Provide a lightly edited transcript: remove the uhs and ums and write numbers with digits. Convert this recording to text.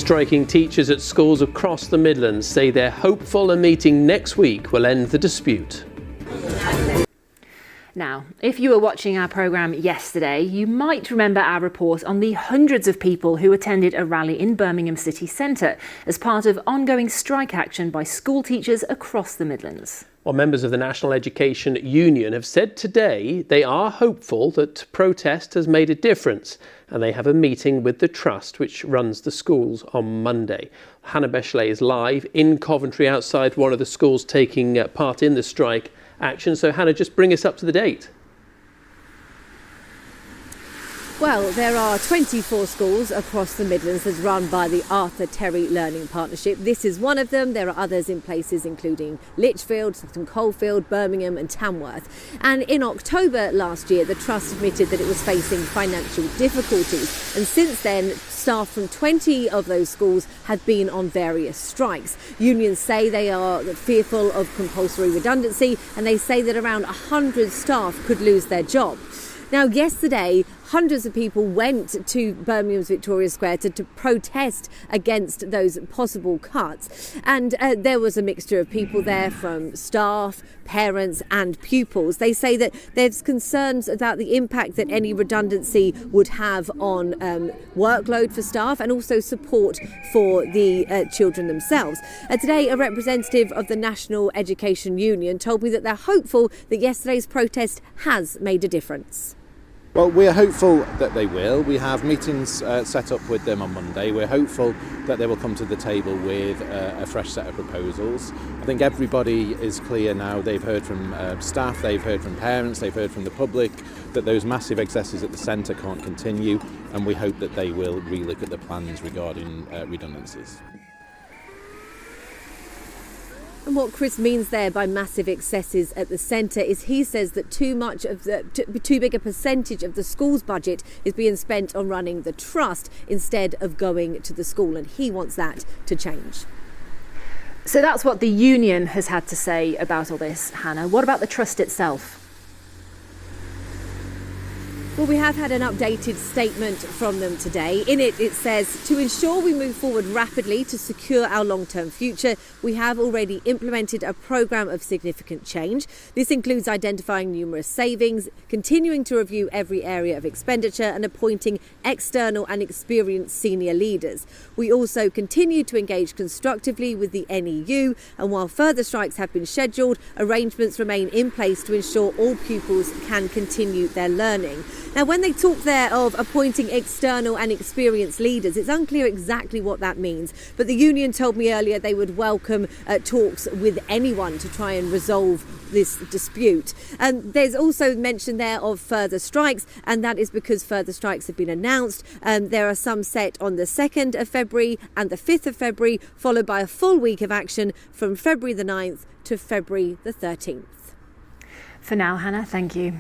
Striking teachers at schools across the Midlands say they're hopeful a meeting next week will end the dispute. Now, if you were watching our programme yesterday, you might remember our report on the hundreds of people who attended a rally in Birmingham city centre as part of ongoing strike action by school teachers across the Midlands. Well, members of the National Education Union have said today they are hopeful that protest has made a difference, and they have a meeting with the Trust, which runs the schools, on Monday. Hannah Bechley is live in Coventry outside one of the schools taking part in the strike action. So Hannah, just bring us up to the date. Well, there are 24 schools across the Midlands that's run by the Arthur Terry Learning Partnership. This is one of them. There are others in places including Lichfield, Sutton Coldfield, Birmingham and Tamworth. And in October last year, the Trust admitted that it was facing financial difficulties. And since then, staff from 20 of those schools have been on various strikes. Unions say they are fearful of compulsory redundancy, and they say that around 100 staff could lose their job. Now, yesterday, hundreds of people went to Birmingham's Victoria Square to protest against those possible cuts. And there was a mixture of people there, from staff, parents and pupils. They say that there's concerns about the impact that any redundancy would have on workload for staff and also support for the children themselves. Today, a representative of the National Education Union told me that they're hopeful that yesterday's protest has made a difference. Well, we're hopeful that they will. We have meetings set up with them on Monday. We're hopeful that they will come to the table with a fresh set of proposals. I think everybody is clear now. They've heard from staff, they've heard from parents, they've heard from the public that those massive excesses at the centre can't continue, and we hope that they will relook at the plans regarding redundancies. And what Chris means there by massive excesses at the centre is he says that too big a percentage of the school's budget is being spent on running the trust instead of going to the school, and he wants that to change. So that's what the union has had to say about all this, Hannah. What about the trust itself? Well, we have had an updated statement from them today. In it, it says, to ensure we move forward rapidly to secure our long-term future, we have already implemented a programme of significant change. This includes identifying numerous savings, continuing to review every area of expenditure and appointing external and experienced senior leaders. We also continue to engage constructively with the NEU, and while further strikes have been scheduled, arrangements remain in place to ensure all pupils can continue their learning. Now, when they talk there of appointing external and experienced leaders, it's unclear exactly what that means. But the union told me earlier they would welcome talks with anyone to try and resolve this dispute. And there's also mention there of further strikes, and that is because further strikes have been announced. There are some set on the 2nd of February and the 5th of February, followed by a full week of action from February the 9th to February the 13th. For now, Hannah, thank you.